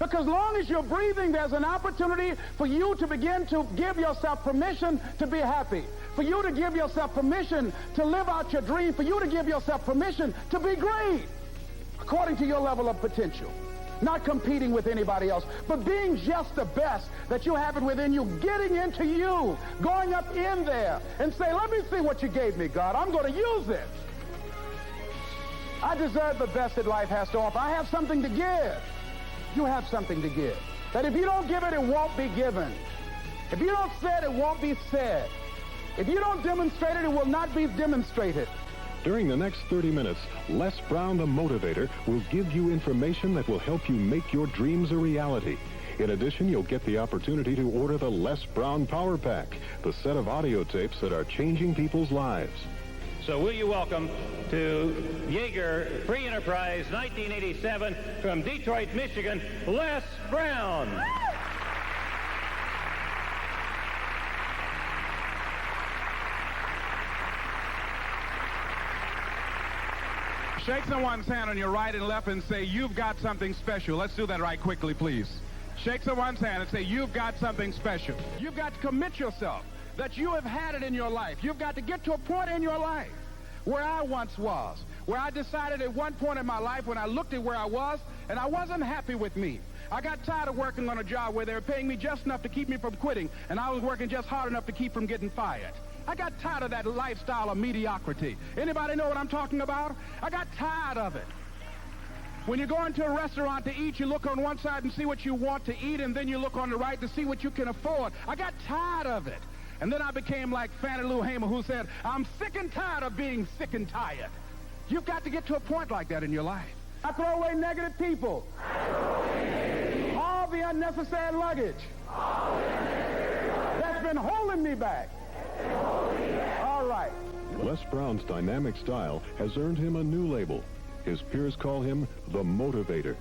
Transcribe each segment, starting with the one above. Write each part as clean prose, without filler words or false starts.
Because as long as you're breathing, there's an opportunity for you to begin to give yourself permission to be happy, for you to give yourself permission to live out your dream, for you to give yourself permission to be great according to your level of potential. Not competing with anybody else, but being just the best that you have it within you, getting into you, going up in there and say, let me see what you gave me, God. I'm going to use it. I deserve the best that life has to offer. I have something to give. You have something to give. That if you don't give it, it won't be given. If you don't say it, it won't be said. If you don't demonstrate it, it will not be demonstrated. During the next 30 minutes, Les Brown, the motivator, will give you information that will help you make your dreams a reality. In addition, you'll get the opportunity to order the Les Brown Power Pack, the set of audio tapes that are changing people's lives. So will you welcome to Jaeger Free Enterprise 1987 from Detroit, Michigan, Les Brown. Shake someone's hand on your right and left and say, you've got something special. Let's do that right quickly, please. Shake someone's hand and say, you've got something special. You've got to commit yourself that you have had it in your life. You've got to get to a point in your life where I once was, where I decided at one point in my life when I looked at where I was and I wasn't happy with me. I got tired of working on a job where they were paying me just enough to keep me from quitting, and I was working just hard enough to keep from getting fired. I got tired of that lifestyle of mediocrity. Anybody know what I'm talking about? I got tired of it. When you go into a restaurant to eat, you look on one side and see what you want to eat, and then you look on the right to see what you can afford. I got tired of it. And then I became like Fannie Lou Hamer, who said, I'm sick and tired of being sick and tired. You've got to get to a point like that in your life. I throw away negative people. All the unnecessary luggage that's been holding me back. All right. Les Brown's dynamic style has earned him a new label. His peers call him the motivator.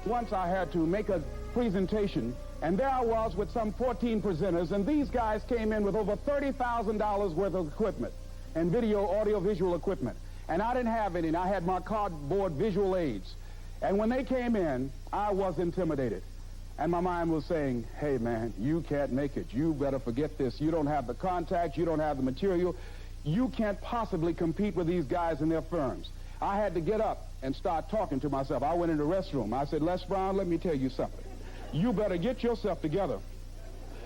Once I had to make a presentation, and there I was with some 14 presenters, and these guys came in with over $30,000 worth of equipment and audio visual equipment. And I didn't have any, and I had my cardboard visual aids. And when they came in, I was intimidated. And my mind was saying, hey, man, you can't make it. You better forget this. You don't have the contacts. You don't have the material. You can't possibly compete with these guys and their firms. I had to get up and start talking to myself. I went in the restroom. I said, Les Brown, let me tell you something. You better get yourself together.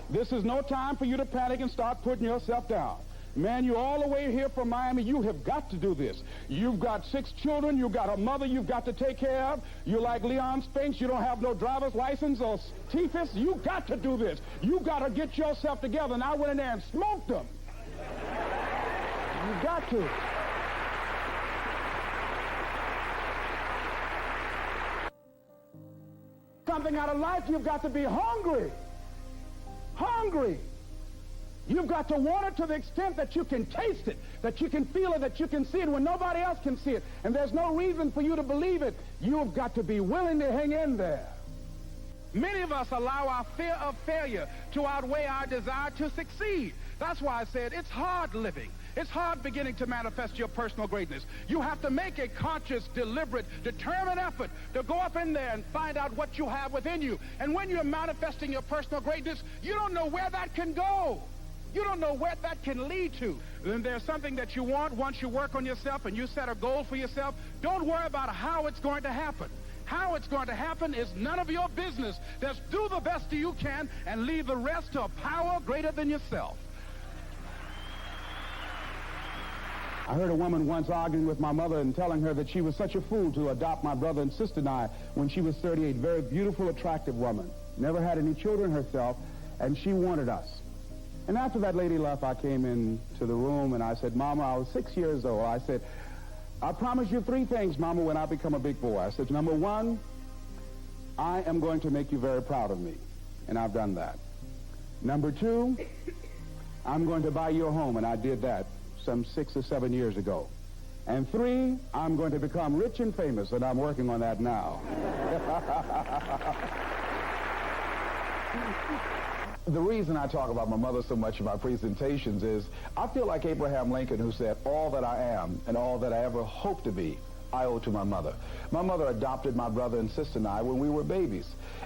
This is no time for you to panic and start putting yourself down. Man, you're all the way here from Miami. You have got to do this. You've got 6 children. You've got a mother you've got to take care of. You're like Leon Spinks. You don't have no driver's license or TFIS. You've got to do this. You've got to get yourself together. And I went in there and smoked them. You've got to. Something out of life, you've got to be hungry. Hungry. You've got to want it to the extent that you can taste it, that you can feel it, that you can see it when nobody else can see it. And there's no reason for you to believe it. You've got to be willing to hang in there. Many of us allow our fear of failure to outweigh our desire to succeed. That's why I said it's hard living. It's hard beginning to manifest your personal greatness. You have to make a conscious, deliberate, determined effort to go up in there and find out what you have within you. And when you're manifesting your personal greatness, you don't know where that can go. You don't know where that can lead to. Then there's something that you want once you work on yourself and you set a goal for yourself. Don't worry about how it's going to happen. How it's going to happen is none of your business. Just do the best you can and leave the rest to a power greater than yourself. I heard a woman once arguing with my mother and telling her that she was such a fool to adopt my brother and sister and I when she was 38. Very beautiful, attractive woman. Never had any children herself, and she wanted us. And after that lady left, I came into the room and I said, Mama, I was 6 years old. I said, I promise you 3 things, Mama, when I become a big boy. I said, number 1, I am going to make you very proud of me. And I've done that. Number 2, I'm going to buy you a home. And I did that some 6 or 7 years ago. And 3, I'm going to become rich and famous. And I'm working on that now. The reason I talk about my mother so much in my presentations is I feel like Abraham Lincoln, who said, all that I am and all that I ever hope to be I owe to my mother. My mother adopted my brother and sister and I when we were babies.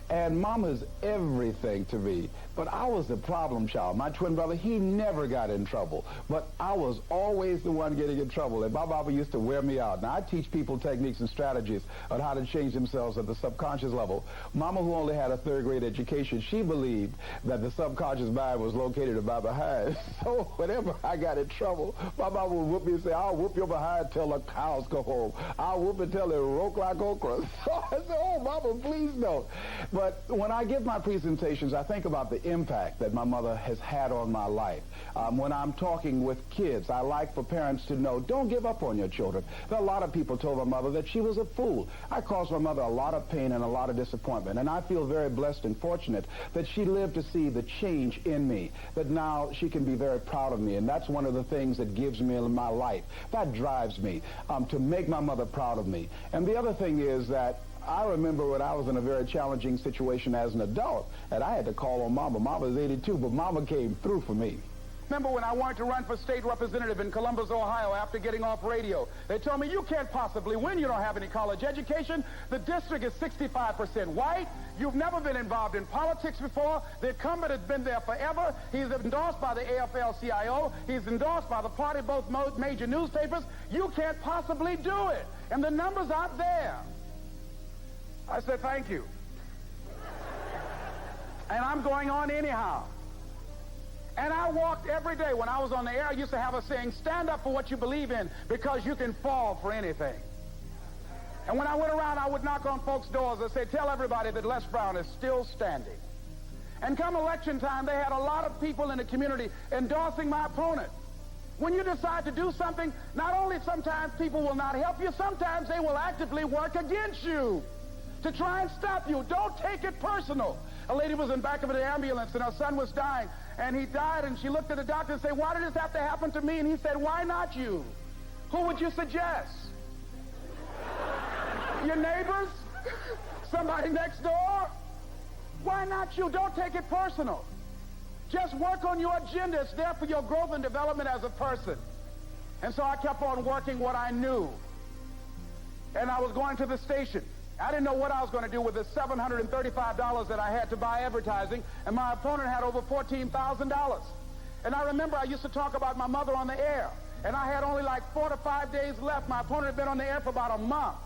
And Mama's everything to me. But I was the problem child. My twin brother, he never got in trouble. But I was always the one getting in trouble. And my mama used to wear me out. Now, I teach people techniques and strategies on how to change themselves at the subconscious level. Mama, who only had a third-grade education, she believed that the subconscious mind was located about behind. So whenever I got in trouble, my mama would whoop me and say, I'll whoop your behind till the cows go home. I'll whoop it till it roke like okra. So I said, oh, Mama, please don't. But when I give my presentations, I think about the impact that my mother has had on my life. When I'm talking with kids, I like for parents to know, don't give up on your children. There are a lot of people told my mother that she was a fool. I caused my mother a lot of pain and a lot of disappointment, and I feel very blessed and fortunate that she lived to see the change in me, that now she can be very proud of me, and that's one of the things that gives me in my life. That drives me to make my mother proud of me. And the other thing is that I remember when I was in a very challenging situation as an adult, and I had to call on Mama. Mama was 82, but Mama came through for me. Remember when I wanted to run for state representative in Columbus, Ohio, after getting off radio? They told me, you can't possibly win. You don't have any college education. The district is 65% white. You've never been involved in politics before. The incumbent has been there forever. He's endorsed by the AFL-CIO. He's endorsed by the party, both major newspapers. You can't possibly do it. And the numbers aren't there. I said, thank you. And I'm going on anyhow. And I walked every day. When I was on the air, I used to have a saying, stand up for what you believe in, because you can fall for anything. And when I went around, I would knock on folks' doors and say, tell everybody that Les Brown is still standing. And come election time, they had a lot of people in the community endorsing my opponent. When you decide to do something, not only sometimes people will not help you, sometimes they will actively work against you to try and stop you. Don't take it personal. A lady was in back of an ambulance and her son was dying, and he died, and she looked at the doctor and said, why did this have to happen to me? And he said, why not you? Who would you suggest? Your neighbors? Somebody next door? Why not you? Don't take it personal. Just work on your agenda. It's there for your growth and development as a person. And so I kept on working what I knew. And I was going to the station. I didn't know what I was going to do with the $735 that I had to buy advertising, and my opponent had over $14,000. And I remember I used to talk about my mother on the air, and I had only like 4 to 5 days left. My opponent had been on the air for about a month.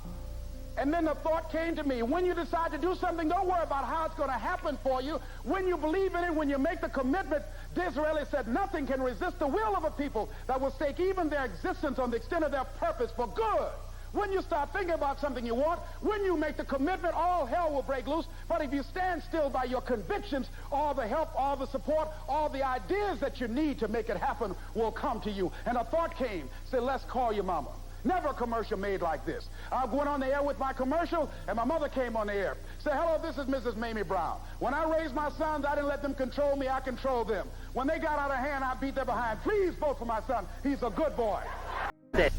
And then the thought came to me, when you decide to do something, don't worry about how it's going to happen for you. When you believe in it, when you make the commitment, Disraeli said, nothing can resist the will of a people that will stake even their existence on the extent of their purpose for good. When you start thinking about something you want, when you make the commitment, all hell will break loose. But if you stand still by your convictions, all the help, all the support, all the ideas that you need to make it happen will come to you. And a thought came, said, let's call your mama. Never a commercial made like this. I went on the air with my commercial, and my mother came on the air. Said, hello, this is Mrs. Mamie Brown. When I raised my sons, I didn't let them control me, I controlled them. When they got out of hand, I beat them behind. Please vote for my son. He's a good boy.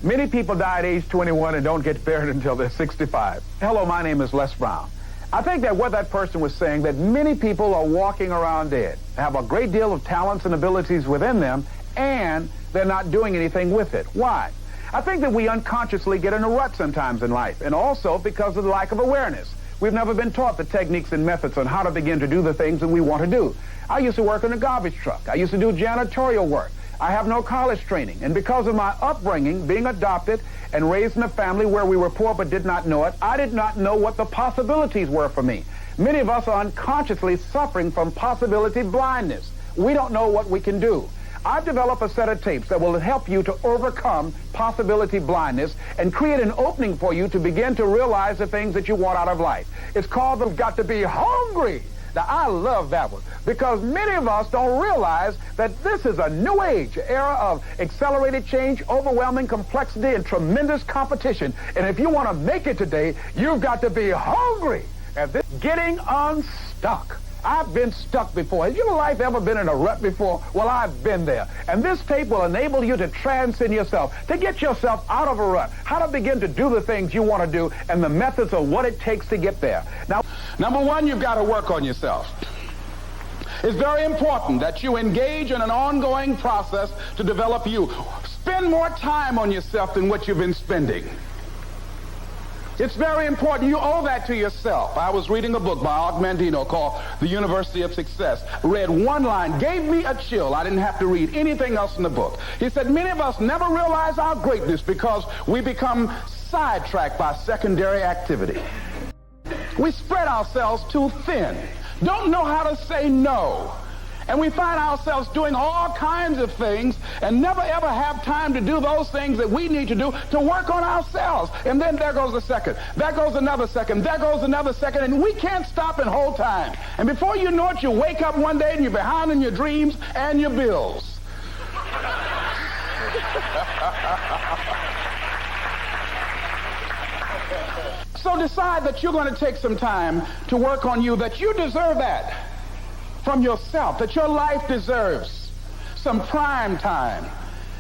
Many people die at age 21 and don't get buried until they're 65. Hello, my name is Les Brown. I think that what that person was saying, that many people are walking around dead, have a great deal of talents and abilities within them, and they're not doing anything with it. Why? I think that we unconsciously get in a rut sometimes in life, and also because of the lack of awareness. We've never been taught the techniques and methods on how to begin to do the things that we want to do. I used to work in a garbage truck. I used to do janitorial work. I have no college training, and because of my upbringing, being adopted and raised in a family where we were poor but did not know it, I did not know what the possibilities were for me. Many of us are unconsciously suffering from possibility blindness. We don't know what we can do. I've developed a set of tapes that will help you to overcome possibility blindness and create an opening for you to begin to realize the things that you want out of life. It's called "You've Got to Be Hungry." Now, I love that one because many of us don't realize that this is a new age era of accelerated change, overwhelming complexity, and tremendous competition. And if you want to make it today, you've got to be hungry. And this getting unstuck. I've been stuck before. Has your life ever been in a rut before? Well, I've been there. And this tape will enable you to transcend yourself, to get yourself out of a rut, how to begin to do the things you want to do, and the methods of what it takes to get there. Now, number one, you've got to work on yourself. It's very important that you engage in an ongoing process to develop you. Spend more time on yourself than what you've been spending. It's very important. You owe that to yourself. I was reading a book by Og Mandino called The University of Success. Read one line, gave me a chill. I didn't have to read anything else in the book. He said, many of us never realize our greatness because we become sidetracked by secondary activity. We spread ourselves too thin. Don't know how to say no. And we find ourselves doing all kinds of things and never ever have time to do those things that we need to do to work on ourselves. And then there goes a second. There goes another second. There goes another second. And we can't stop and hold time. And before you know it, you wake up one day and you're behind in your dreams and your bills. So decide that you're going to take some time to work on you, that you deserve that from yourself, that your life deserves some prime time,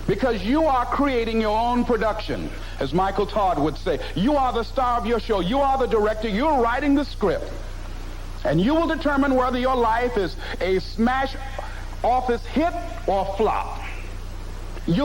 because you are creating your own production. As Michael Todd would say, you are the star of your show. You are the director. You're writing the script. And you will determine whether your life is a smash office hit or flop.